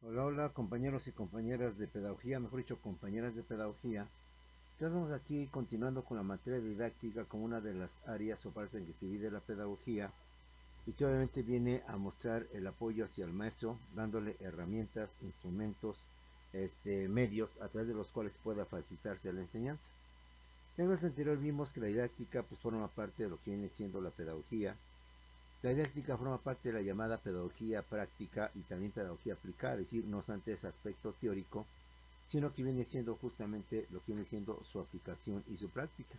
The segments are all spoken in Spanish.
Hola, hola compañeros y compañeras de pedagogía, mejor dicho, compañeras de pedagogía. Estamos aquí continuando con la materia didáctica como una de las áreas o partes en que se divide la pedagogía y que obviamente viene a mostrar el apoyo hacia el maestro, dándole herramientas, instrumentos, medios a través de los cuales pueda facilitarse la enseñanza. En la clase anterior vimos que la didáctica pues forma parte de lo que viene siendo la pedagogía. La didáctica forma parte de la llamada pedagogía práctica y también pedagogía aplicada, es decir, no obstante ese aspecto teórico, sino que viene siendo justamente lo que viene siendo su aplicación y su práctica.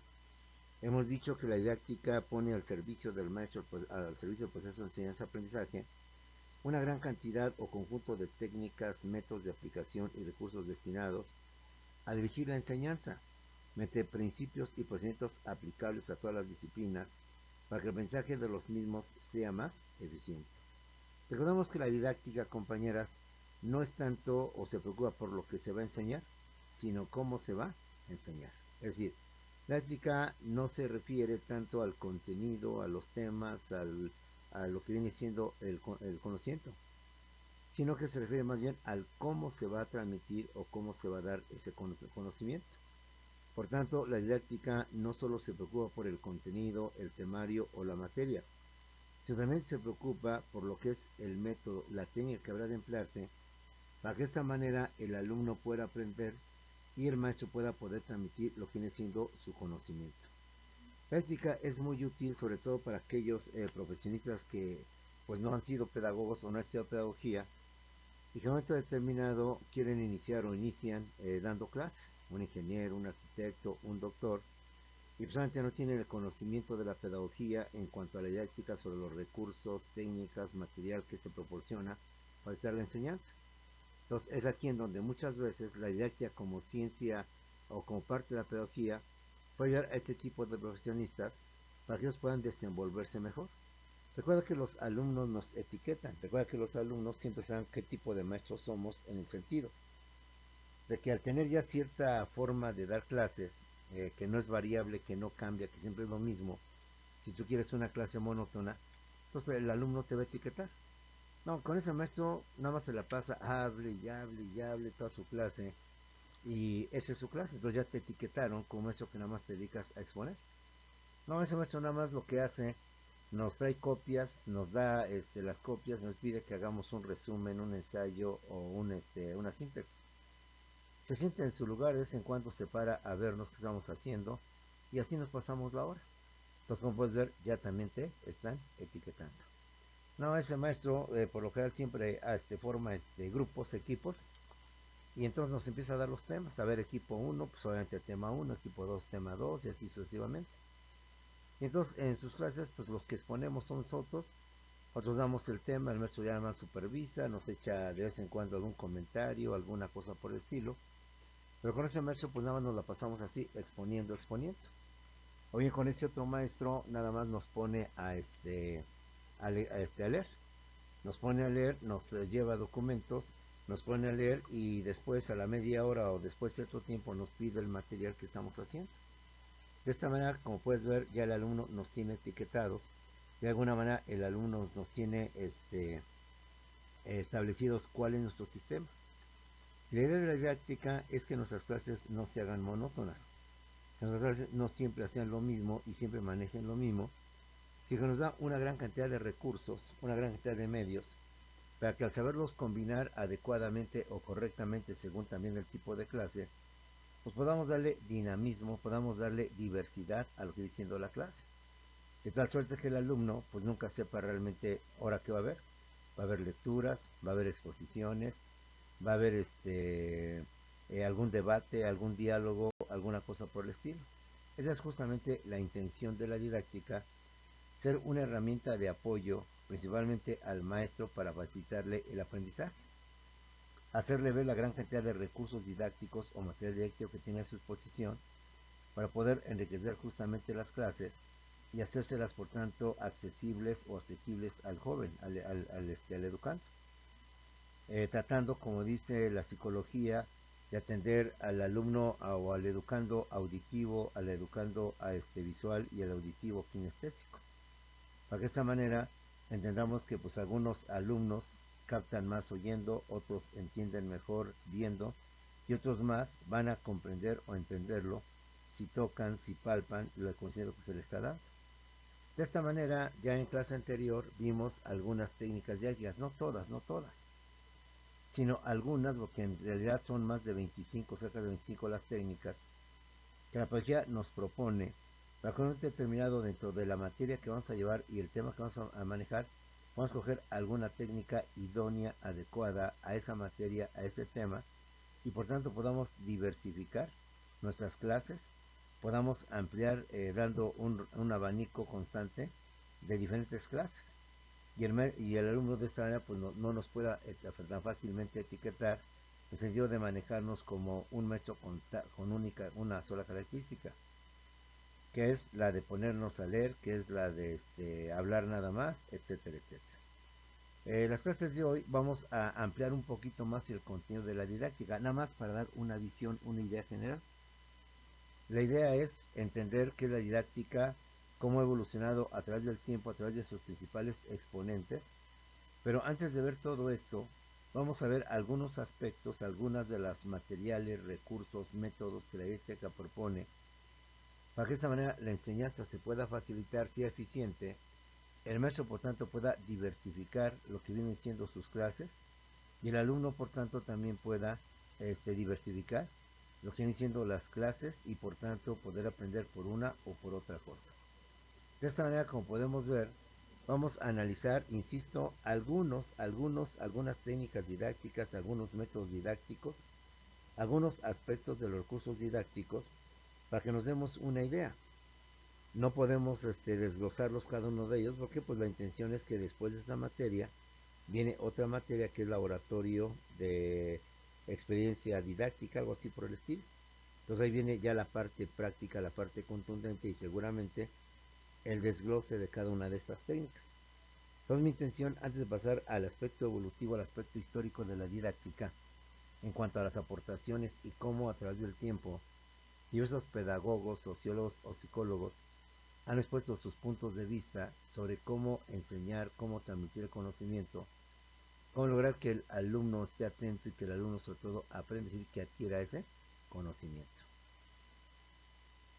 Hemos dicho que la didáctica pone al servicio del maestro, pues, al servicio del proceso de enseñanza-aprendizaje, una gran cantidad o conjunto de técnicas, métodos de aplicación y recursos destinados a dirigir la enseñanza, mediante principios y procedimientos aplicables a todas las disciplinas, para que el aprendizaje de los mismos sea más eficiente. Recordemos que la didáctica, compañeras, no es tanto o se preocupa por lo que se va a enseñar, sino cómo se va a enseñar. Es decir, la didáctica no se refiere tanto al contenido, a los temas, a lo que viene siendo el conocimiento, sino que se refiere más bien al cómo se va a transmitir o cómo se va a dar ese conocimiento. Por tanto, la didáctica no solo se preocupa por el contenido, el temario o la materia, sino también se preocupa por lo que es el método, la técnica que habrá de emplearse, para que de esta manera el alumno pueda aprender y el maestro pueda poder transmitir lo que viene siendo su conocimiento. La didáctica es muy útil sobre todo para aquellos profesionistas que pues no han sido pedagogos o no han estudiado pedagogía y que en un momento determinado quieren iniciar o inician dando clases. Un ingeniero, un arquitecto, un doctor, y precisamente no tienen el conocimiento de la pedagogía en cuanto a la didáctica sobre los recursos, técnicas, material que se proporciona para estar la enseñanza. Entonces es aquí en donde muchas veces la didáctica como ciencia o como parte de la pedagogía puede ayudar a este tipo de profesionistas para que ellos puedan desenvolverse mejor. Recuerda que los alumnos nos etiquetan, recuerda que los alumnos siempre saben qué tipo de maestros somos en el sentido de que al tener ya cierta forma de dar clases, que no es variable, que no cambia, que siempre es lo mismo, si tú quieres una clase monótona, entonces el alumno te va a etiquetar. No, con ese maestro nada más se la pasa, hable y hable y hable toda su clase, y esa es su clase, entonces ya te etiquetaron como maestro que nada más te dedicas a exponer. No, ese maestro nada más lo que hace, nos trae copias, nos da las copias, nos pide que hagamos un resumen, un ensayo o una síntesis. Se siente en su lugar, de vez en cuando se para a vernos qué estamos haciendo y así nos pasamos la hora. Entonces, como puedes ver, ya también te están etiquetando. No, ese maestro por lo general siempre forma grupos, equipos, y entonces nos empieza a dar los temas. A ver, equipo uno pues obviamente tema uno, equipo 2 tema 2 y así sucesivamente. Y entonces en sus clases, pues los que exponemos son nosotros damos el tema, el maestro ya más supervisa, nos echa de vez en cuando algún comentario, alguna cosa por el estilo, pero con ese maestro pues nada más nos la pasamos así, exponiendo, exponiendo. O bien con ese otro maestro nada más nos pone a leer. Nos pone a leer, nos lleva documentos, nos pone a leer y después a la media hora o después de cierto tiempo nos pide el material que estamos haciendo. De esta manera, como puedes ver, ya el alumno nos tiene etiquetados. De alguna manera el alumno nos tiene establecidos cuál es nuestro sistema. La idea de la didáctica es que nuestras clases no se hagan monótonas, que nuestras clases no siempre hacen lo mismo y siempre manejen lo mismo, sino que nos da una gran cantidad de recursos, una gran cantidad de medios, para que al saberlos combinar adecuadamente o correctamente según también el tipo de clase, pues podamos darle dinamismo, podamos darle diversidad a lo que viene siendo la clase. De tal suerte que el alumno pues nunca sepa realmente ahora qué va a haber. Va a haber lecturas, va a haber exposiciones, va a haber algún debate, algún diálogo, alguna cosa por el estilo. Esa es justamente la intención de la didáctica, ser una herramienta de apoyo principalmente al maestro para facilitarle el aprendizaje, hacerle ver la gran cantidad de recursos didácticos o material didáctico que tiene a su disposición para poder enriquecer justamente las clases y hacérselas por tanto accesibles o asequibles al joven, al educando. Tratando, como dice la psicología, de atender al alumno o al educando auditivo, al educando visual y al auditivo kinestésico. Para que de esta manera entendamos que pues algunos alumnos captan más oyendo, otros entienden mejor viendo y otros más van a comprender o entenderlo si tocan, si palpan el conocimiento que se les está dando. De esta manera, ya en clase anterior vimos algunas técnicas didácticas, no todas, sino algunas, porque en realidad son más de 25, cerca de 25 las técnicas que la pedagogía nos propone para que un momento determinado dentro de la materia que vamos a llevar y el tema que vamos a manejar, vamos a coger alguna técnica idónea, adecuada a esa materia, a ese tema, y por tanto podamos diversificar nuestras clases, podamos ampliar dando un abanico constante de diferentes clases. Y el alumno de esta manera pues no nos pueda tan fácilmente etiquetar en el sentido de manejarnos como un maestro con una sola característica, que es la de ponernos a leer, que es la de hablar nada más, etcétera, etcétera. Las clases de hoy vamos a ampliar un poquito más el contenido de la didáctica, nada más para dar una visión, una idea general. La idea es entender qué es la didáctica, cómo ha evolucionado a través del tiempo, a través de sus principales exponentes. Pero antes de ver todo esto, vamos a ver algunos aspectos, algunas de las materiales, recursos, métodos que la didáctica propone, para que de esta manera la enseñanza se pueda facilitar, sea eficiente, el maestro por tanto pueda diversificar lo que vienen siendo sus clases y el alumno por tanto también pueda diversificar lo que vienen siendo las clases y por tanto poder aprender por una o por otra cosa. De esta manera, como podemos ver, vamos a analizar, insisto, algunas técnicas didácticas, algunos métodos didácticos, algunos aspectos de los recursos didácticos, para que nos demos una idea. No podemos desglosarlos cada uno de ellos, porque pues la intención es que después de esta materia viene otra materia que es laboratorio de experiencia didáctica, algo así por el estilo. Entonces ahí viene ya la parte práctica, la parte contundente y seguramente el desglose de cada una de estas técnicas. Entonces mi intención, antes de pasar al aspecto evolutivo, al aspecto histórico de la didáctica, en cuanto a las aportaciones y cómo a través del tiempo diversos pedagogos, sociólogos o psicólogos han expuesto sus puntos de vista sobre cómo enseñar, cómo transmitir el conocimiento, cómo lograr que el alumno esté atento y que el alumno sobre todo aprenda, es decir, que adquiera ese conocimiento.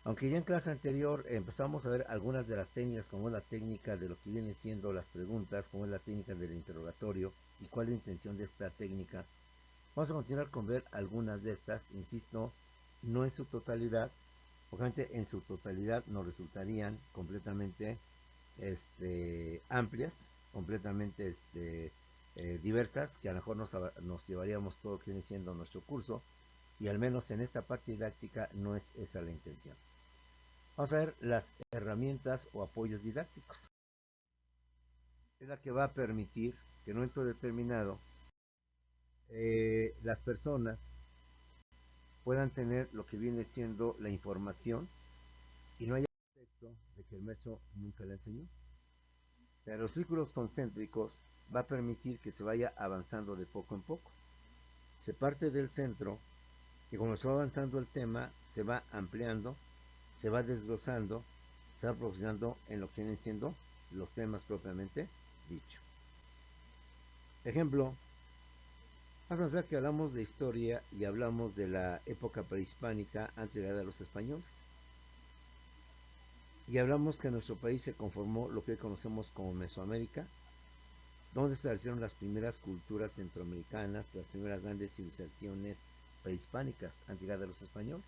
Aunque ya en clase anterior empezamos a ver algunas de las técnicas, como es la técnica de lo que viene siendo las preguntas, como es la técnica del interrogatorio y cuál es la intención de esta técnica, vamos a continuar con ver algunas de estas, insisto, no en su totalidad, obviamente en su totalidad nos resultarían completamente amplias, completamente diversas, que a lo mejor nos llevaríamos todo lo que viene siendo nuestro curso, y al menos en esta parte didáctica no es esa la intención. Vamos a ver las herramientas o apoyos didácticos. Es la que va a permitir que en un momento determinado las personas puedan tener lo que viene siendo la información y no haya texto de que el maestro nunca le enseñó. Pero los círculos concéntricos va a permitir que se vaya avanzando de poco en poco. Se parte del centro y como se va avanzando el tema, se va ampliando, se va desglosando, se va profundizando en lo que vienen siendo los temas propiamente dicho. Ejemplo, vamos a pensar que hablamos de historia y hablamos de la época prehispánica antes de llegar a los españoles. Y hablamos que nuestro país se conformó lo que hoy conocemos como Mesoamérica, donde se establecieron las primeras culturas centroamericanas, las primeras grandes civilizaciones prehispánicas antes de llegar a los españoles.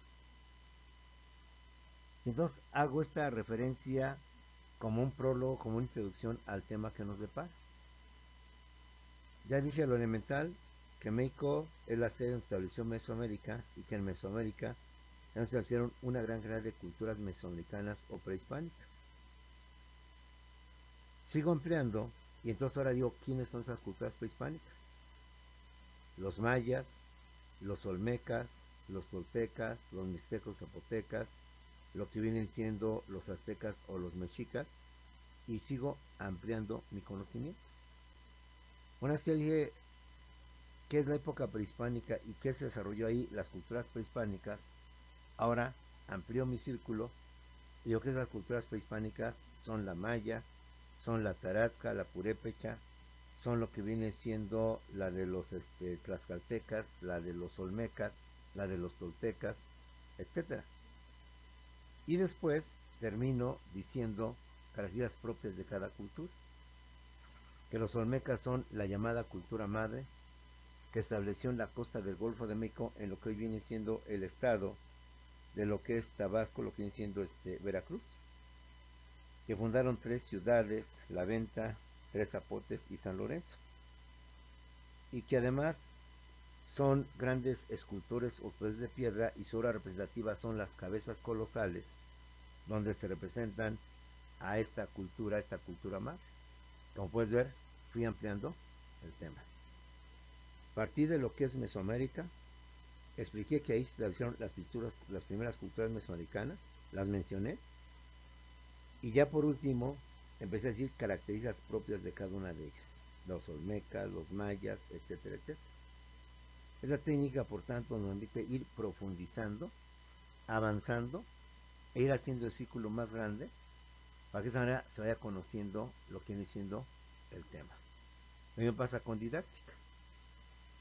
Entonces hago esta referencia como un prólogo, como una introducción al tema que nos depara. Ya dije lo elemental, que México es la sede donde se estableció Mesoamérica y que en Mesoamérica se establecieron una gran cantidad de culturas mesoamericanas o prehispánicas. Sigo ampliando y entonces ahora digo, ¿quiénes son esas culturas prehispánicas? Los mayas, los olmecas, los toltecas, los mixtecos zapotecas, lo que vienen siendo los aztecas o los mexicas, y sigo ampliando mi conocimiento. Una vez que dije qué es la época prehispánica y qué se desarrolló ahí, las culturas prehispánicas, ahora amplío mi círculo y digo que esas culturas prehispánicas son la maya, son la tarasca, la purépecha, son lo que viene siendo la de los tlaxcaltecas, la de los olmecas, la de los toltecas, etcétera. Y después termino diciendo características propias de cada cultura. Que los olmecas son la llamada cultura madre, que estableció en la costa del Golfo de México, en lo que hoy viene siendo el estado de lo que es Tabasco, lo que viene siendo Veracruz, que fundaron 3 ciudades, La Venta, Tres Zapotes y San Lorenzo, y que además son grandes escultores o pues de piedra, y su obra representativa son las cabezas colosales, donde se representan a esta cultura madre. Como puedes ver, fui ampliando el tema. Partí de lo que es Mesoamérica, expliqué que ahí se establecieron las primeras culturas mesoamericanas, las mencioné, y ya por último empecé a decir características propias de cada una de ellas, los olmecas, los mayas, etcétera, etcétera. Esa técnica, por tanto, nos permite ir profundizando, avanzando, e ir haciendo el círculo más grande, para que de esa manera se vaya conociendo lo que viene siendo el tema. Lo mismo pasa con didáctica.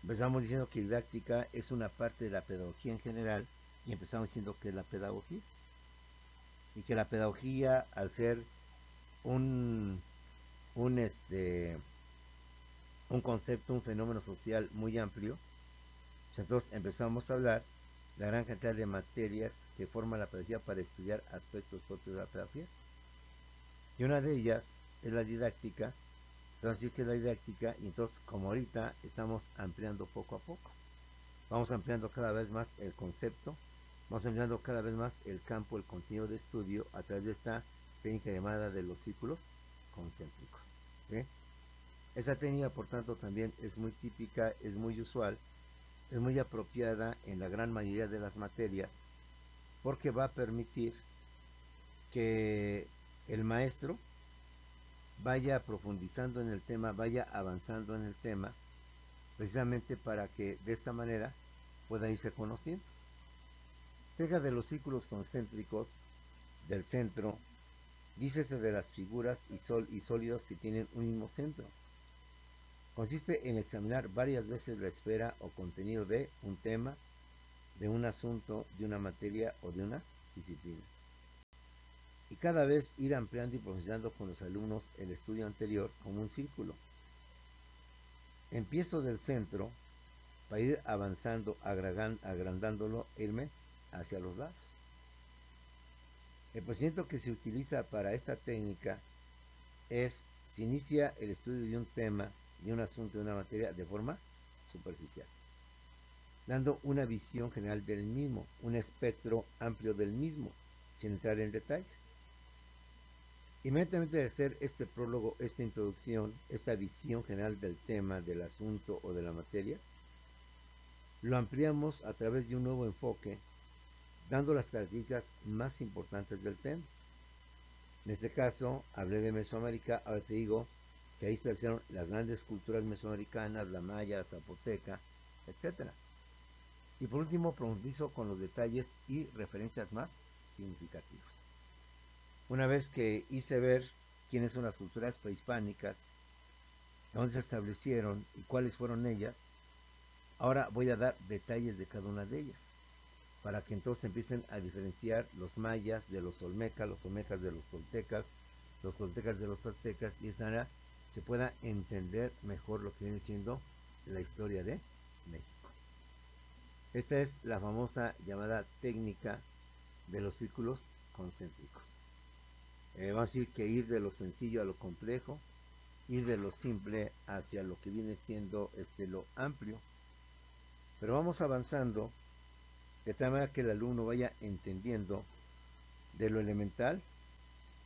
Empezamos diciendo que didáctica es una parte de la pedagogía en general, y empezamos diciendo que es la pedagogía. Y que la pedagogía, al ser un, un, un concepto, un fenómeno social muy amplio, pues entonces empezamos a hablar de la gran cantidad de materias que forman la pedagogía para estudiar aspectos propios de la pedagogía. Y una de ellas es la didáctica. Vamos a decir que es la didáctica, y entonces, como ahorita estamos ampliando poco a poco, vamos ampliando cada vez más el concepto, vamos ampliando cada vez más el campo, el contenido de estudio a través de esta técnica llamada de los círculos concéntricos, ¿sí? Esa técnica, por tanto, también es muy típica, es muy usual, es muy apropiada en la gran mayoría de las materias, porque va a permitir que el maestro vaya profundizando en el tema, vaya avanzando en el tema, precisamente para que de esta manera pueda irse conociendo. Deja de los círculos concéntricos del centro, dícese de las figuras y sólidos que tienen un mismo centro. Consiste en examinar varias veces la esfera o contenido de un tema, de un asunto, de una materia o de una disciplina. Y cada vez ir ampliando y profundizando con los alumnos el estudio anterior como un círculo. Empiezo del centro para ir avanzando, agrandándolo, irme hacia los lados. El procedimiento que se utiliza para esta técnica es: se inicia el estudio de un tema, de un asunto, de una materia de forma superficial, dando una visión general del mismo, un espectro amplio del mismo, sin entrar en detalles. Inmediatamente de hacer este prólogo, esta introducción, esta visión general del tema, del asunto o de la materia, lo ampliamos a través de un nuevo enfoque, dando las características más importantes del tema. En este caso, hablé de Mesoamérica, ahora te digo que ahí se hicieron las grandes culturas mesoamericanas, la maya, la zapoteca, etc. Y por último, profundizo con los detalles y referencias más significativos. Una vez que hice ver quiénes son las culturas prehispánicas, dónde se establecieron y cuáles fueron ellas, ahora voy a dar detalles de cada una de ellas, para que entonces empiecen a diferenciar los mayas de los olmecas de los toltecas de los aztecas, y de esa manera se pueda entender mejor lo que viene siendo la historia de México. Esta es la famosa llamada técnica de los círculos concéntricos. Vamos a decir que ir de lo sencillo a lo complejo, ir de lo simple hacia lo que viene siendo lo amplio, pero vamos avanzando de tal manera que el alumno vaya entendiendo de lo elemental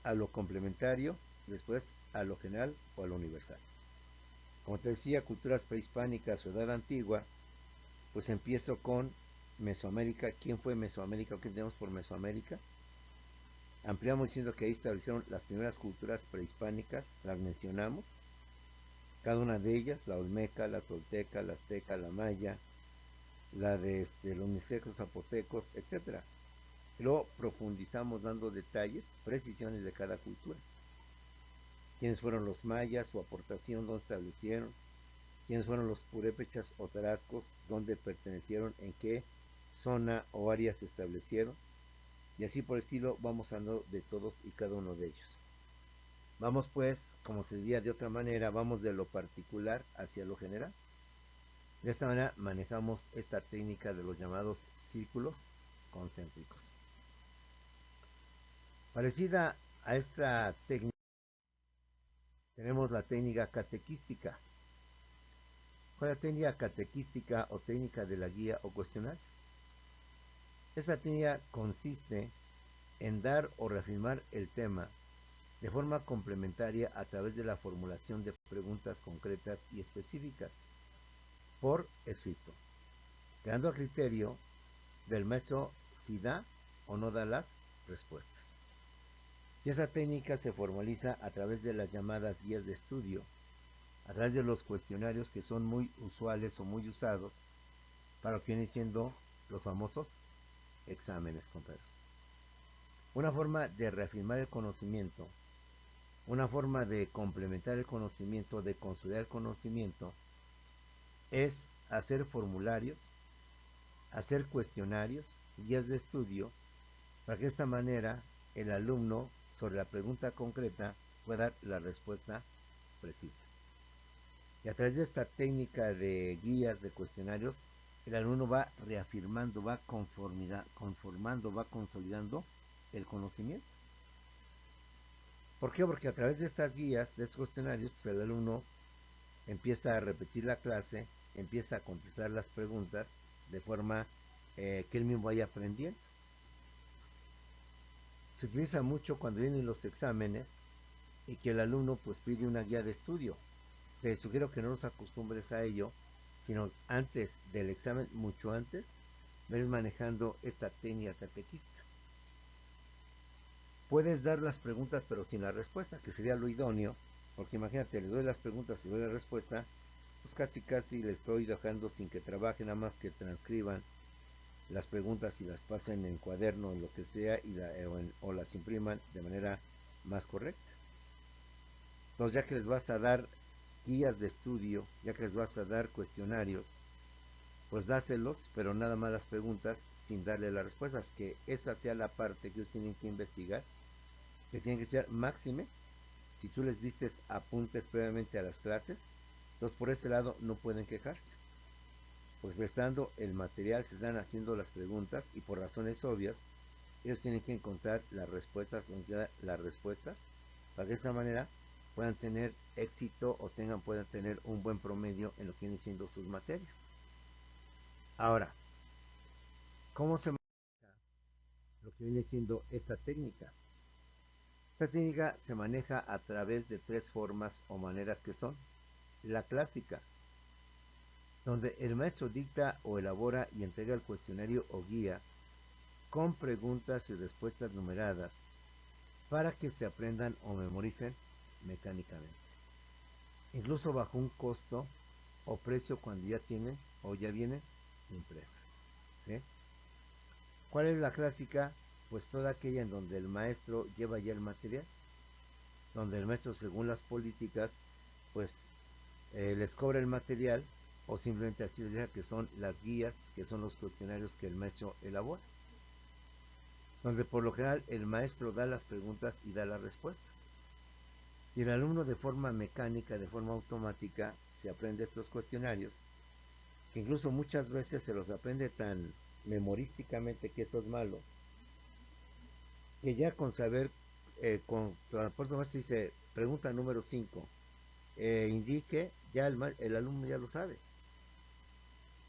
a lo complementario, después a lo general o a lo universal. Como te decía, culturas prehispánicas o edad antigua, pues empiezo con Mesoamérica. ¿Quién fue Mesoamérica? ¿Qué tenemos por Mesoamérica? Ampliamos diciendo que ahí establecieron las primeras culturas prehispánicas, las mencionamos, cada una de ellas, la olmeca, la tolteca, la azteca, la maya, la de los mixtecos, zapotecos, etc. Luego profundizamos dando detalles, precisiones de cada cultura. quiénes fueron los mayas, su aportación, dónde establecieron, quiénes fueron los purépechas o tarascos, dónde pertenecieron, en qué zona o área se establecieron, y así por el estilo vamos hablando de todos y cada uno de ellos. Vamos pues, como se diría de otra manera, vamos de lo particular hacia lo general. De esta manera manejamos esta técnica de los llamados círculos concéntricos. Parecida a esta técnica, tenemos la técnica catequística. ¿Cuál es la técnica catequística o técnica de la guía o cuestionario? Esta técnica consiste en dar o reafirmar el tema de forma complementaria a través de la formulación de preguntas concretas y específicas por escrito, quedando a criterio del maestro si da o no da las respuestas. Y esta técnica se formaliza a través de las llamadas guías de estudio, a través de los cuestionarios que son muy usuales o muy usados para lo que vienen siendo los famosos exámenes contrarios. Una forma de reafirmar el conocimiento, una forma de complementar el conocimiento, de consolidar el conocimiento, es hacer formularios, hacer cuestionarios, guías de estudio, para que de esta manera el alumno sobre la pregunta concreta pueda dar la respuesta precisa. Y a través de esta técnica de guías de cuestionarios, el alumno va reafirmando, va conformando, va consolidando el conocimiento. ¿Por qué? Porque a través de estas guías, de estos cuestionarios, pues el alumno empieza a repetir la clase, empieza a contestar las preguntas de forma que él mismo vaya aprendiendo. Se utiliza mucho cuando vienen los exámenes y que el alumno pues pide una guía de estudio. Te sugiero que no nos acostumbres a ello, sino antes del examen, mucho antes, ves manejando esta técnica catequista. Puedes dar las preguntas pero sin la respuesta, que sería lo idóneo, porque imagínate, les doy las preguntas y doy la respuesta, pues casi le estoy dejando sin que trabajen, nada más que transcriban las preguntas y las pasen en cuaderno, en lo que sea, o las impriman de manera más correcta. Entonces, ya que les vas a dar guías de estudio, ya que les vas a dar cuestionarios, pues dáselos, pero nada más las preguntas sin darle las respuestas, que esa sea la parte que ustedes tienen que investigar, que tienen que ser máxime. Si tú les diste apuntes previamente a las clases, entonces por ese lado no pueden quejarse. Pues le están dando el material, se están haciendo las preguntas y por razones obvias, ellos tienen que encontrar las respuestas, para que de esa manera puedan tener éxito o puedan tener un buen promedio en lo que vienen siendo sus materias. Ahora, ¿cómo se maneja lo que viene siendo esta técnica? Esta técnica se maneja a través de tres formas o maneras que son: la clásica, donde el maestro dicta o elabora y entrega el cuestionario o guía con preguntas y respuestas numeradas para que se aprendan o memoricen mecánicamente, incluso bajo un costo o precio cuando ya tienen o ya vienen impresas. ¿Sí? ¿Cuál es la clásica? Pues toda aquella en donde el maestro lleva ya el material, donde el maestro, según las políticas, pues les cobra el material, o simplemente así les deja, que son las guías, que son los cuestionarios que el maestro elabora, donde por lo general el maestro da las preguntas y da las respuestas. Y el alumno, de forma mecánica, de forma automática, se aprende estos cuestionarios, que incluso muchas veces se los aprende tan memorísticamente, que esto es malo, que ya con saber, con transporte maestro dice, pregunta número 5, indique, ya el alumno ya lo sabe,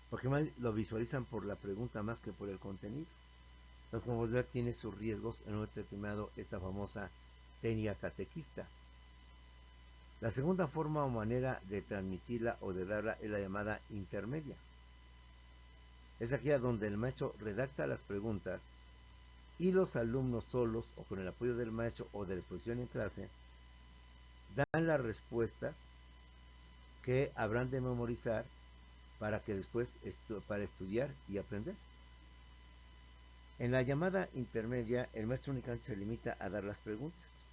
porque más lo visualizan por la pregunta más que por el contenido. Entonces, como ver, tiene sus riesgos en un determinado, esta famosa técnica catequista. La segunda forma o manera de transmitirla o de darla es la llamada intermedia. Es aquella donde el maestro redacta las preguntas y los alumnos solos o con el apoyo del maestro o de la exposición en clase dan las respuestas que habrán de memorizar para que después para estudiar y aprender. En la llamada intermedia, el maestro únicamente se limita a dar las preguntas.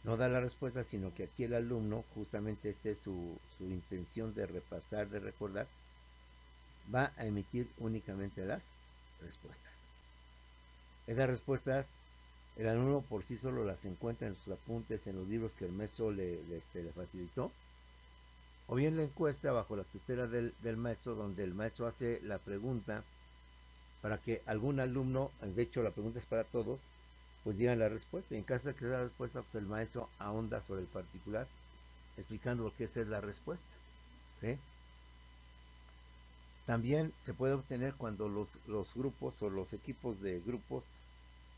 no da la respuesta, sino que aquí el alumno, justamente esta es su intención de repasar, de recordar, va a emitir únicamente las respuestas. Esas respuestas, el alumno por sí solo las encuentra en sus apuntes, en los libros que el maestro le facilitó, o bien la encuesta bajo la tutela del maestro, donde el maestro hace la pregunta para que algún alumno, de hecho la pregunta es para todos, pues digan la respuesta. Y en caso de que sea la respuesta, pues el maestro ahonda sobre el particular, explicando lo que es la respuesta. ¿Sí? También se puede obtener cuando los grupos o los equipos de grupos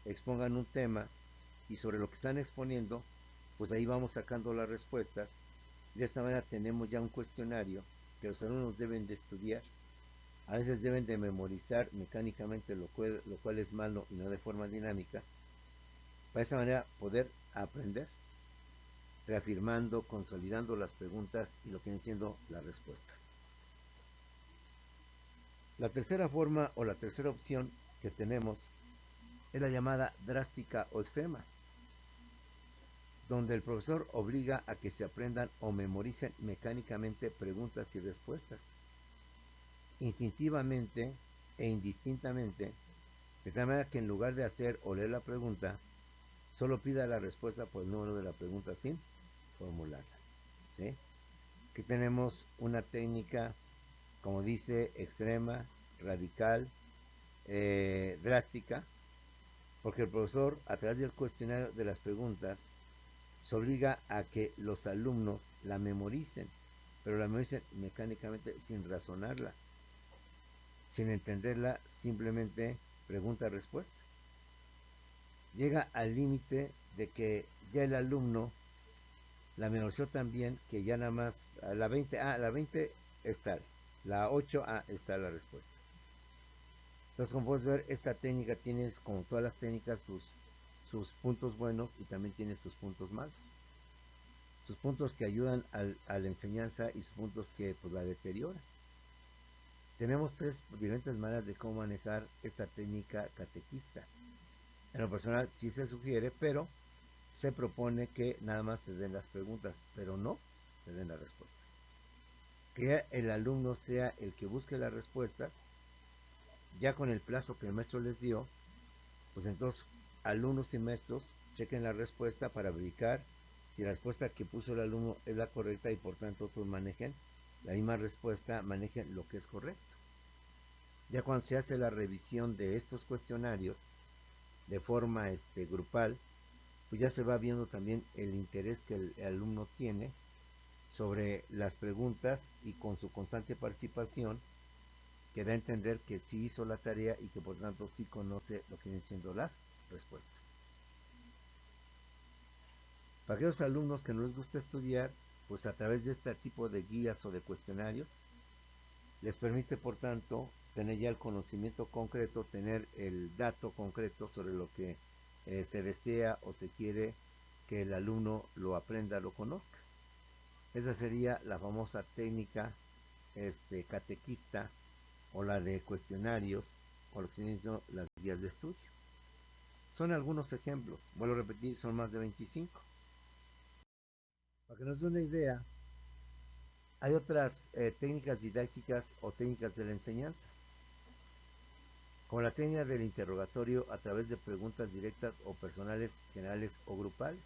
expongan un tema y sobre lo que están exponiendo, pues ahí vamos sacando las respuestas. De esta manera tenemos ya un cuestionario que los alumnos deben de estudiar. A veces deben de memorizar mecánicamente, lo cual es malo y no de forma dinámica. Para esa manera poder aprender, reafirmando, consolidando las preguntas y lo que vienen siendo las respuestas. La tercera forma o la tercera opción que tenemos es la llamada drástica o extrema, donde el profesor obliga a que se aprendan o memoricen mecánicamente preguntas y respuestas, instintivamente e indistintamente, de tal manera que en lugar de hacer o leer la pregunta, solo pida la respuesta por el número de la pregunta sin formularla. ¿Sí? Aquí tenemos una técnica, como dice, extrema, radical, drástica, porque el profesor, a través del cuestionario de las preguntas, se obliga a que los alumnos la memoricen, pero la memoricen mecánicamente sin razonarla, sin entenderla, simplemente pregunta-respuesta. Llega al límite de que ya el alumno la memorizó tan bien que ya nada más a la 20, la 20 está, la 8, está la respuesta. Entonces, como puedes ver, esta técnica tienes, como todas las técnicas, sus puntos buenos y también tienes tus puntos malos. Sus puntos que ayudan a la enseñanza y sus puntos que pues, la deterioran. Tenemos tres diferentes maneras de cómo manejar esta técnica catequista. En lo personal sí se sugiere, pero se propone que nada más se den las preguntas, pero no se den las respuestas. Que el alumno sea el que busque las respuestas, ya con el plazo que el maestro les dio, pues entonces alumnos y maestros chequen la respuesta para verificar si la respuesta que puso el alumno es la correcta y por tanto todos manejen la misma respuesta, manejen lo que es correcto. Ya cuando se hace la revisión de estos cuestionarios de forma grupal, pues ya se va viendo también el interés que el alumno tiene sobre las preguntas y con su constante participación que da a entender que sí hizo la tarea y que por tanto sí conoce lo que vienen siendo las respuestas. Para aquellos alumnos que no les gusta estudiar, pues a través de este tipo de guías o de cuestionarios, les permite por tanto tener ya el conocimiento concreto, tener el dato concreto sobre lo que se desea o se quiere que el alumno lo aprenda, lo conozca. Esa sería la famosa técnica catequista o la de cuestionarios o lo que se llaman las guías de estudio. Son algunos ejemplos, vuelvo a repetir, son más de 25. Para que nos dé una idea, hay otras técnicas didácticas o técnicas de la enseñanza, como la técnica del interrogatorio a través de preguntas directas o personales, generales o grupales,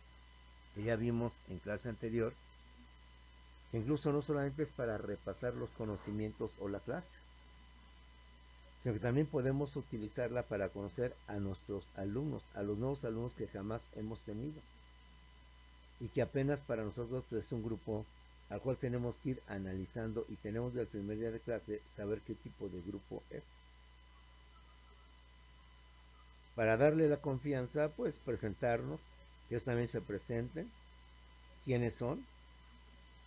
que ya vimos en clase anterior, que incluso no solamente es para repasar los conocimientos o la clase, sino que también podemos utilizarla para conocer a nuestros alumnos, a los nuevos alumnos que jamás hemos tenido, y que apenas para nosotros pues, es un grupo al cual tenemos que ir analizando y tenemos del primer día de clase saber qué tipo de grupo es. Para darle la confianza, pues presentarnos, que ellos también se presenten, quiénes son,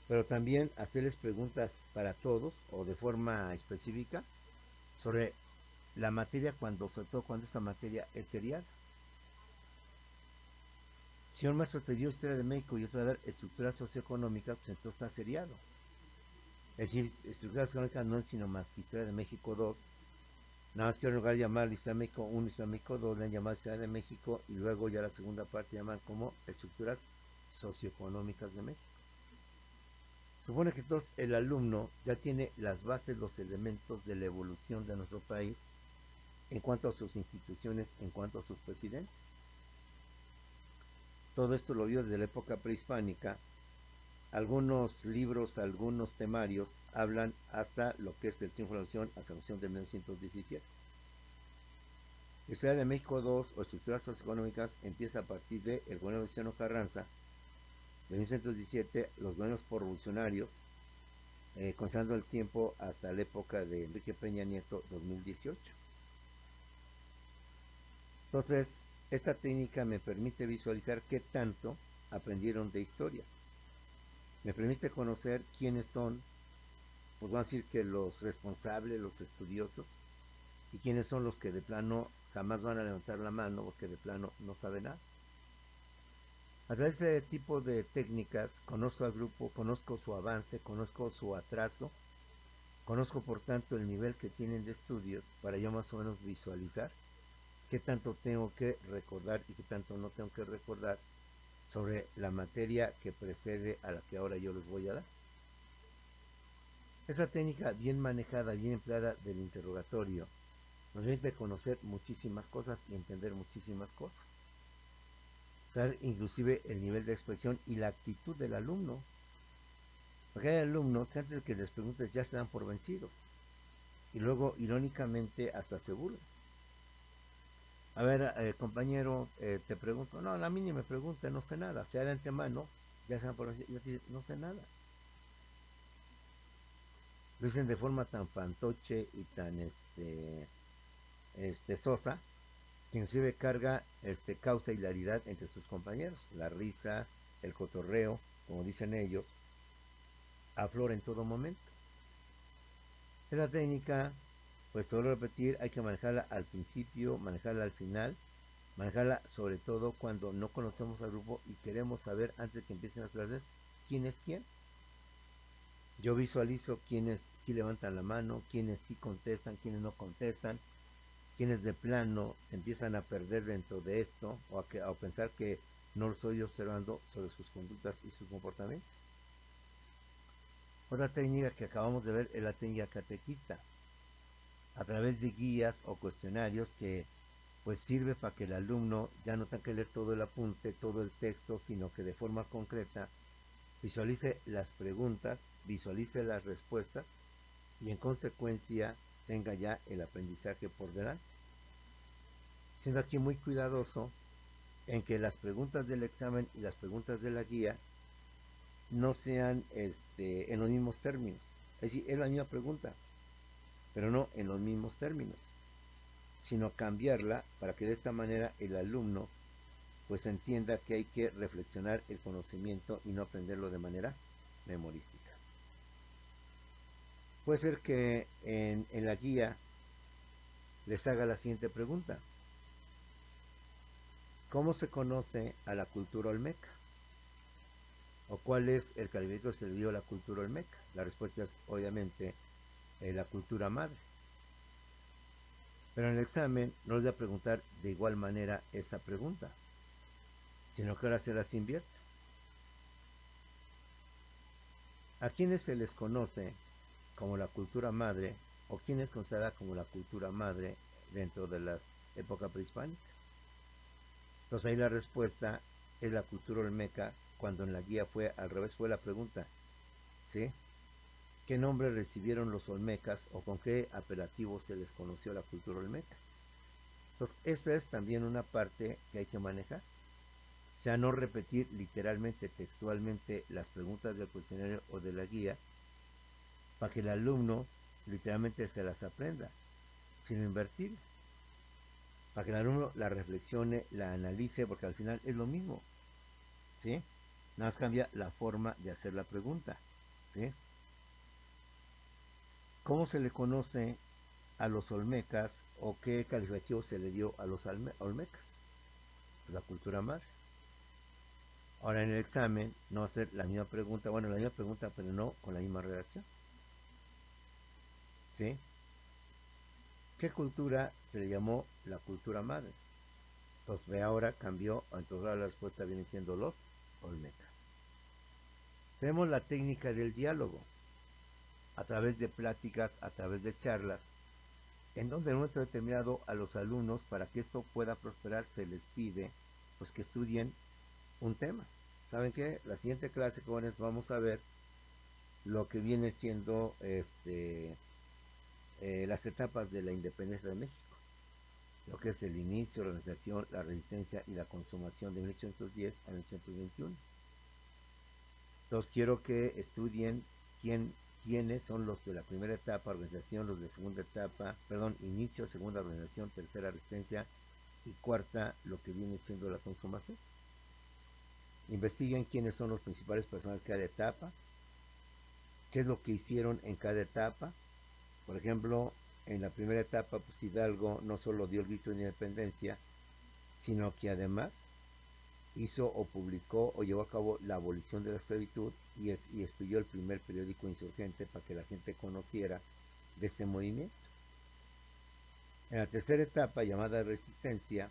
pero también hacerles preguntas para todos o de forma específica sobre la materia, sobre todo cuando esta materia es serial. Si un maestro te dio historia de México y otro va a dar estructura socioeconómica, pues entonces está seriado. Es decir, estructura socioeconómica no es sino más que historia de México 2. Nada más que en lugar de llamar historia de México 1, historia de México 2, le han llamado historia de México y luego ya la segunda parte llaman como estructuras socioeconómicas de México. Supone que entonces el alumno ya tiene las bases, los elementos de la evolución de nuestro país en cuanto a sus instituciones, en cuanto a sus presidentes. Todo esto lo vio desde la época prehispánica. Algunos libros, algunos temarios hablan hasta lo que es el triunfo de la nación, hasta la nación de 1917. La Historia de México 2 o estructuras socioeconómicas empieza a partir del gobierno de Venustiano Carranza, de 1917, los gobiernos por revolucionarios, considerando el tiempo hasta la época de Enrique Peña Nieto, 2018. Entonces, esta técnica me permite visualizar qué tanto aprendieron de historia. Me permite conocer quiénes son, pues vamos a decir que los responsables, los estudiosos, y quiénes son los que de plano jamás van a levantar la mano porque de plano no saben nada. A través de este tipo de técnicas conozco al grupo, conozco su avance, conozco su atraso, conozco por tanto el nivel que tienen de estudios para yo más o menos visualizar qué tanto tengo que recordar y qué tanto no tengo que recordar sobre la materia que precede a la que ahora yo les voy a dar. Esa técnica bien manejada, bien empleada del interrogatorio nos permite conocer muchísimas cosas y entender muchísimas cosas. Saber inclusive el nivel de expresión y la actitud del alumno. Porque hay alumnos que antes de que les preguntes ya se dan por vencidos. Y luego, irónicamente, hasta se burlan. A ver, compañero, te pregunto. No, a mí ni me pregunta, no sé nada. Sea de antemano, ya se dan por vencidos. Ya te dicen, no sé nada. Lo dicen de forma tan fantoche y tan sosa, que inclusive carga causa hilaridad entre sus compañeros. La risa, el cotorreo, como dicen ellos, aflora en todo momento. Esa técnica, pues todo lo repetir, hay que manejarla al principio, manejarla al final, manejarla sobre todo cuando no conocemos al grupo y queremos saber antes de que empiecen las clases quién es quién. Yo visualizo quiénes sí levantan la mano, quiénes sí contestan, quiénes no contestan, quienes de plano se empiezan a perder dentro de esto o a pensar que no lo estoy observando sobre sus conductas y sus comportamientos. Otra técnica que acabamos de ver es la técnica catequista, a través de guías o cuestionarios que pues sirve para que el alumno ya no tenga que leer todo el apunte, todo el texto, sino que de forma concreta visualice las preguntas, visualice las respuestas y en consecuencia tenga ya el aprendizaje por delante. Siendo aquí muy cuidadoso en que las preguntas del examen y las preguntas de la guía no sean en los mismos términos. Es decir, es la misma pregunta, pero no en los mismos términos, sino cambiarla para que de esta manera el alumno pues entienda que hay que reflexionar el conocimiento y no aprenderlo de manera memorística. Puede ser que en la guía les haga la siguiente pregunta: ¿cómo se conoce a la cultura olmeca? ¿O cuál es el calificativo que se le dio a la cultura olmeca? La respuesta es obviamente la cultura madre. Pero en el examen no les voy a preguntar de igual manera esa pregunta, sino que ahora se las invierte. ¿A quiénes se les conoce como la cultura madre o quién es considerada como la cultura madre dentro de la época prehispánica? Entonces ahí la respuesta es la cultura olmeca, cuando en la guía fue al revés, fue la pregunta, ¿sí? ¿Qué nombre recibieron los olmecas o con qué apelativo se les conoció la cultura olmeca? Entonces esa es también una parte que hay que manejar. O sea, no repetir literalmente, textualmente las preguntas del cuestionario o de la guía para que el alumno literalmente se las aprenda, sino invertir, para que el alumno la reflexione, la analice, porque al final es lo mismo, ¿sí? Nada más cambia la forma de hacer la pregunta, ¿sí? ¿Cómo se le conoce a los olmecas o qué calificativo se le dio a los olmecas? Pues la cultura madre. Ahora en el examen no va a ser la misma pregunta, bueno, la misma pregunta, pero no con la misma redacción, ¿sí? ¿Qué cultura se le llamó la cultura madre? Entonces ve ahora, cambió, entonces ahora la respuesta viene siendo los olmecas. Tenemos la técnica del diálogo, a través de pláticas, a través de charlas, en donde en un momento determinado a los alumnos, para que esto pueda prosperar, se les pide pues que estudien un tema. ¿Saben qué? La siguiente clase, jóvenes, vamos a ver lo que viene siendo las etapas de la independencia de México, lo que es el inicio, la organización, la resistencia y la consumación de 1810 a 1821. Entonces quiero que estudien quiénes son los de la primera etapa, organización, los de segunda etapa, perdón, inicio, segunda organización, tercera resistencia y cuarta lo que viene siendo la consumación. Investiguen quiénes son los principales personajes de cada etapa, qué es lo que hicieron en cada etapa. Por ejemplo, en la primera etapa, pues Hidalgo no solo dio el grito de independencia, sino que además hizo o publicó o llevó a cabo la abolición de la esclavitud y expidió el primer periódico insurgente para que la gente conociera de ese movimiento. En la tercera etapa, llamada resistencia,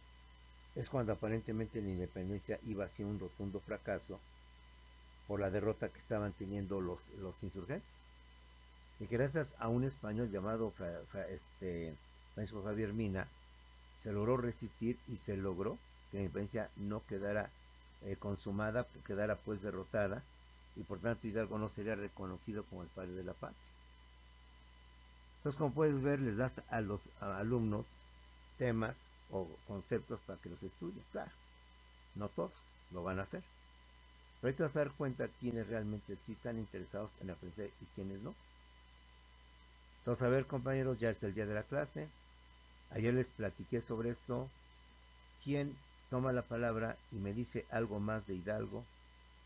es cuando aparentemente la independencia iba hacia un rotundo fracaso por la derrota que estaban teniendo los insurgentes. Y gracias a un español llamado Francisco Javier Mina, se logró resistir y se logró que la independencia no quedara consumada, quedara pues derrotada, y por tanto Hidalgo no sería reconocido como el padre de la patria. Entonces, como puedes ver, les das a los alumnos temas o conceptos para que los estudien. Claro, no todos lo van a hacer, pero ahí te vas a dar cuenta quiénes realmente sí están interesados en aprender y quiénes no. Entonces, a ver, compañeros, ya es el día de la clase. Ayer les platiqué sobre esto. ¿Quién toma la palabra y me dice algo más de Hidalgo,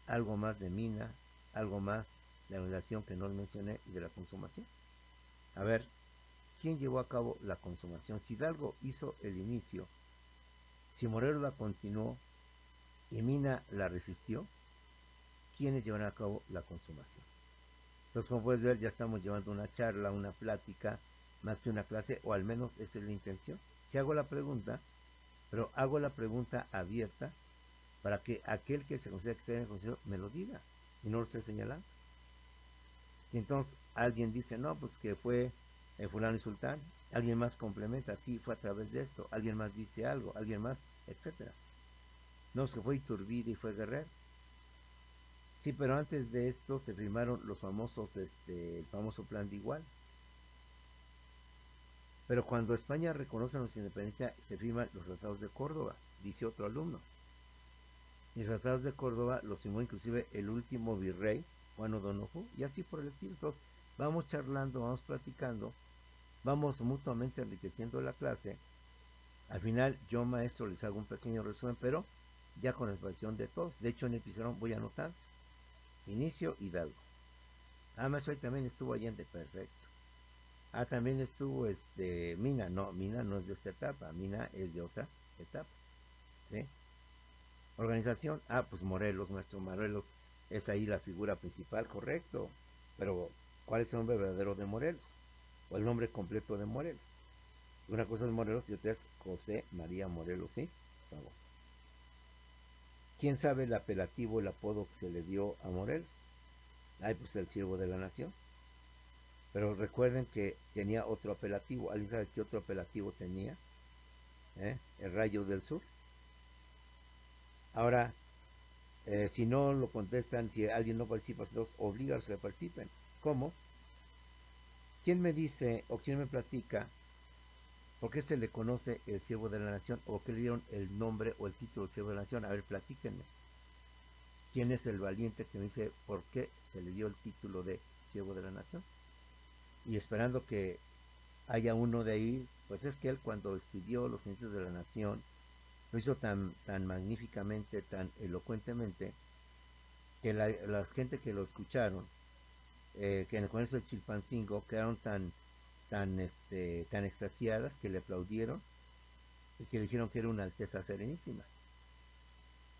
algo más de Mina, algo más de la organización que no mencioné y de la consumación? A ver, ¿quién llevó a cabo la consumación? Si Hidalgo hizo el inicio, si Morelos la continuó y Mina la resistió, ¿quiénes llevan a cabo la consumación? Entonces, como puedes ver, ya estamos llevando una charla, una plática, más que una clase, o al menos esa es la intención. Si hago la pregunta, pero hago la pregunta abierta para que aquel que se considera que está en el consejo me lo diga y no lo esté señalando. Y entonces alguien dice, no, pues que fue fulano y sultán, alguien más complementa, sí, fue a través de esto, alguien más dice algo, alguien más, etcétera. No, pues que fue Iturbide y fue Guerrero. Sí, pero antes de esto se firmaron los famosos, el famoso plan de Iguala. Pero cuando España reconoce nuestra independencia, se firman los tratados de Córdoba, dice otro alumno. Y los tratados de Córdoba los firmó inclusive el último virrey, Juan O'Donoghue, y así por el estilo. Entonces, vamos charlando, vamos platicando, vamos mutuamente enriqueciendo la clase. Al final, yo, maestro, les hago un pequeño resumen, pero ya con la expresión de todos. De hecho, en el pizarrón voy a anotar. Inicio, Hidalgo. Ah, maestro, ahí también estuvo Allende, perfecto. Ah, también estuvo Mina. No, Mina no es de esta etapa, Mina es de otra etapa. ¿Sí? Organización, ah, pues Morelos, nuestro Morelos es ahí la figura principal, correcto. Pero, ¿cuál es el nombre verdadero de Morelos? O el nombre completo de Morelos. Una cosa es Morelos y otra es José María Morelos, ¿sí? Por favor. ¿Quién sabe el apelativo, el apodo que se le dio a Morelos? Ay, pues el siervo de la nación. Pero recuerden que tenía otro apelativo. ¿Alguien sabe qué otro apelativo tenía? El rayo del sur. Ahora, si no lo contestan, si alguien no participa, los obliga a que participen. ¿Cómo? ¿Quién me dice o quién me platica por qué se le conoce el siervo de la nación o qué le dieron el nombre o el título de siervo de la nación? A ver, platíquenme. ¿Quién es el valiente que me dice por qué se le dio el título de siervo de la nación? Y esperando que haya uno de ahí, pues es que él cuando despidió los ministros de la nación, lo hizo tan magníficamente, tan elocuentemente, que la gente que lo escucharon, que en el Congreso de Chilpancingo quedaron tan extasiadas que le aplaudieron y que le dijeron que era una Alteza Serenísima.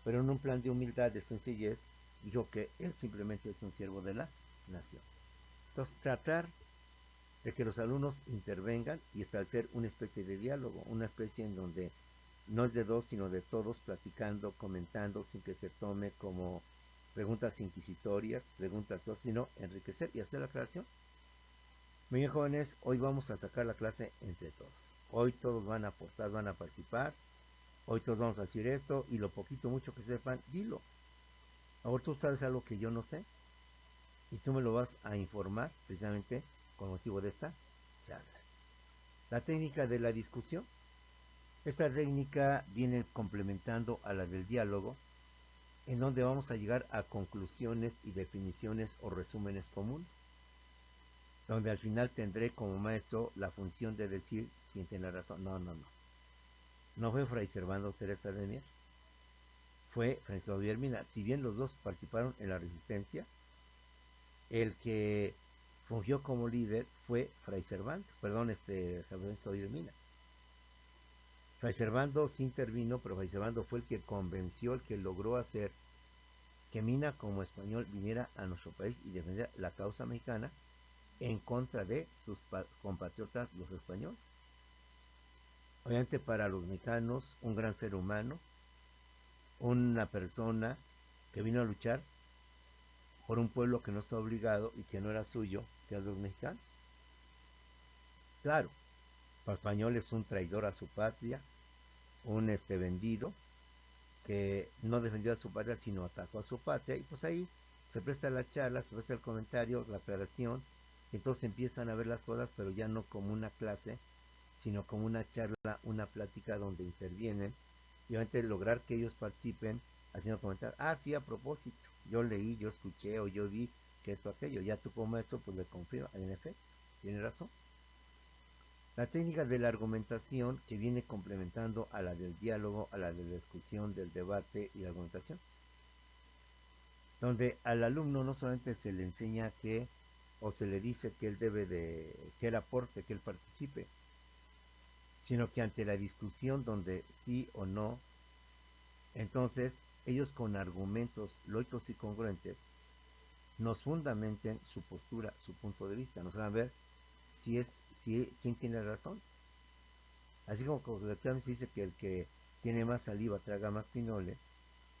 Pero en un plan de humildad, de sencillez, dijo que él simplemente es un siervo de la nación. Entonces, tratar de que los alumnos intervengan y establecer una especie de diálogo, una especie en donde no es de dos, sino de todos, platicando, comentando, sin que se tome como preguntas inquisitorias, preguntas dos, sino enriquecer y hacer la aclaración. Muy bien, jóvenes, hoy vamos a sacar la clase entre todos. Hoy todos van a aportar, van a participar. Hoy todos vamos a decir esto y lo poquito, mucho que sepan, dilo. Ahora tú sabes algo que yo no sé y tú me lo vas a informar precisamente con motivo de esta charla. La técnica de la discusión. Esta técnica viene complementando a la del diálogo, en donde vamos a llegar a conclusiones y definiciones o resúmenes comunes, donde al final tendré como maestro la función de decir quién tiene razón. No fue Fray Servando Teresa de Mier, fue Francisco Javier Mina. Si bien los dos participaron en la resistencia, el que fungió como líder fue Fray Servando, Francisco Javier Mina. Fray Servando sí intervino, pero Fray Servando fue el que convenció, el que logró hacer que Mina como español viniera a nuestro país y defendiera la causa mexicana en contra de sus compatriotas los españoles. Obviamente para los mexicanos, un gran ser humano, una persona que vino a luchar por un pueblo que no está obligado y que no era suyo, que eran los mexicanos. Claro, para el español es un traidor a su patria, un vendido, que no defendió a su patria, sino atacó a su patria, y pues ahí se presta la charla, se presta el comentario, la aclaración, y entonces empiezan a ver las cosas, pero ya no como una clase, sino como una charla, una plática donde intervienen, y obviamente lograr que ellos participen haciendo comentarios. Ah, sí, a propósito, yo leí, yo escuché o yo vi que esto, aquello, ya tú como maestro pues le confirma, en efecto, tiene razón. La técnica de la argumentación que viene complementando a la del diálogo, a la de la discusión, del debate y la argumentación, donde al alumno no solamente se le enseña que o se le dice que él debe que él aporte, que él participe, sino que ante la discusión donde sí o no, entonces ellos con argumentos lógicos y congruentes nos fundamenten su postura, su punto de vista, nos hagan ver quién tiene razón. Así como coloquialmente se dice que el que tiene más saliva traga más pinole,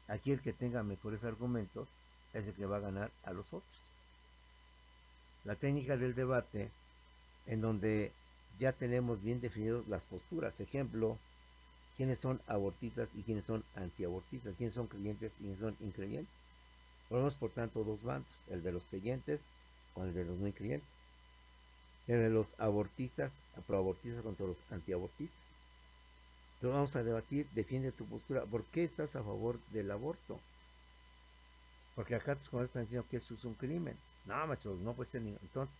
aquí el que tenga mejores argumentos es el que va a ganar a los otros. La técnica del debate, en donde ya tenemos bien definidas las posturas. Ejemplo, quiénes son abortistas y quiénes son antiabortistas, quiénes son creyentes y quiénes son increyentes. Ponemos por tanto dos bandos, el de los creyentes con el de los no creyentes. El de los abortistas, proabortistas contra los antiabortistas. Entonces vamos a debatir, defiende tu postura. ¿Por qué estás a favor del aborto? Porque acá tus colegas están diciendo que eso es un crimen. No, maestro, no puede ser ningún. Entonces,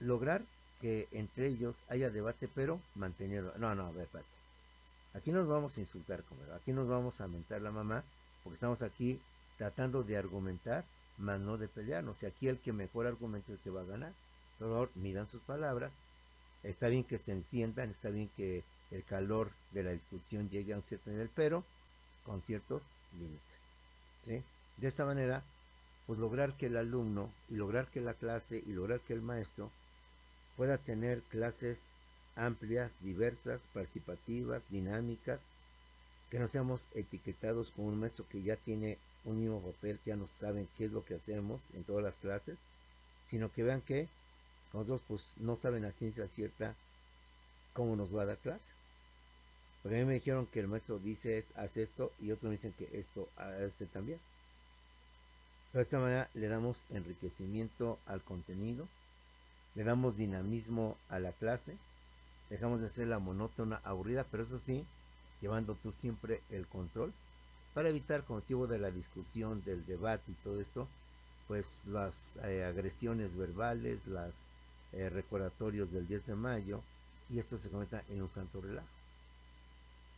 lograr que entre ellos haya debate, pero manteniendo. No, a ver, espérate. Aquí nos vamos a insultar, comadre. Aquí nos vamos a mentar la mamá, porque estamos aquí tratando de argumentar, más no de pelear. O sea, aquí el que mejor argumente es el que va a ganar. Por favor, midan sus palabras. Está bien que se enciendan, está bien que el calor de la discusión llegue a un cierto nivel, pero con ciertos límites. ¿Sí? De esta manera, pues lograr que el alumno y lograr que la clase y lograr que el maestro pueda tener clases amplias, diversas, participativas, dinámicas, que no seamos etiquetados como un maestro que ya tiene un mismo papel, que ya no saben qué es lo que hacemos en todas las clases, sino que vean que nosotros pues no saben a ciencia cierta cómo nos va a dar clase. Porque a mí me dijeron que el maestro dice haz esto y otros me dicen que esto hace también. Pero de esta manera le damos enriquecimiento al contenido, le damos dinamismo a la clase, dejamos de hacerla monótona, aburrida, pero eso sí, llevando tú siempre el control, para evitar con motivo de la discusión, del debate y todo esto, pues las agresiones verbales, los recordatorios del 10 de mayo, y esto se comenta en un santo relajo.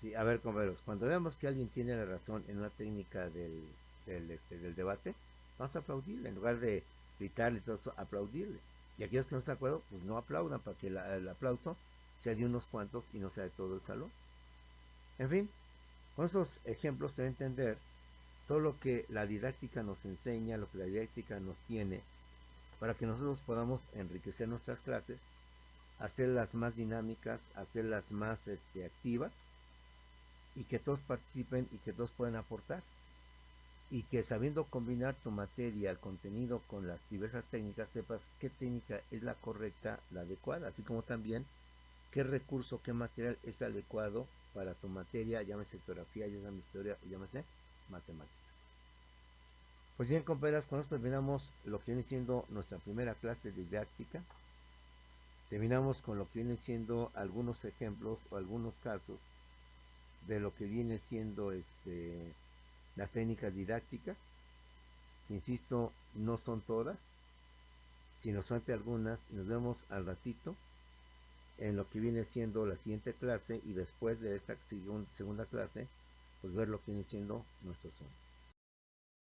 Sí, a ver, compañeros, cuando veamos que alguien tiene la razón en una técnica del debate, vamos a aplaudirle, en lugar de gritarle y todo eso, aplaudirle. Y aquellos que no están de acuerdo, pues no aplaudan, para que el aplauso sea de unos cuantos y no sea de todo el salón. En fin, con estos ejemplos te va a entender todo lo que la didáctica nos enseña, lo que la didáctica nos tiene, para que nosotros podamos enriquecer nuestras clases, hacerlas más dinámicas, hacerlas más activas, y que todos participen y que todos puedan aportar. Y que sabiendo combinar tu materia, el contenido con las diversas técnicas, sepas qué técnica es la correcta, la adecuada, así como también qué recurso, qué material es adecuado para tu materia, llámese geografía, llámese historia, llámese matemáticas. Pues bien, compañeras, con esto terminamos lo que viene siendo nuestra primera clase de didáctica. Terminamos con lo que viene siendo algunos ejemplos o algunos casos de lo que viene siendo las técnicas didácticas, que insisto, no son todas, sino solamente algunas, y nos vemos al ratito en lo que viene siendo la siguiente clase, y después de esta segunda clase, pues ver lo que viene siendo nuestro Zoom.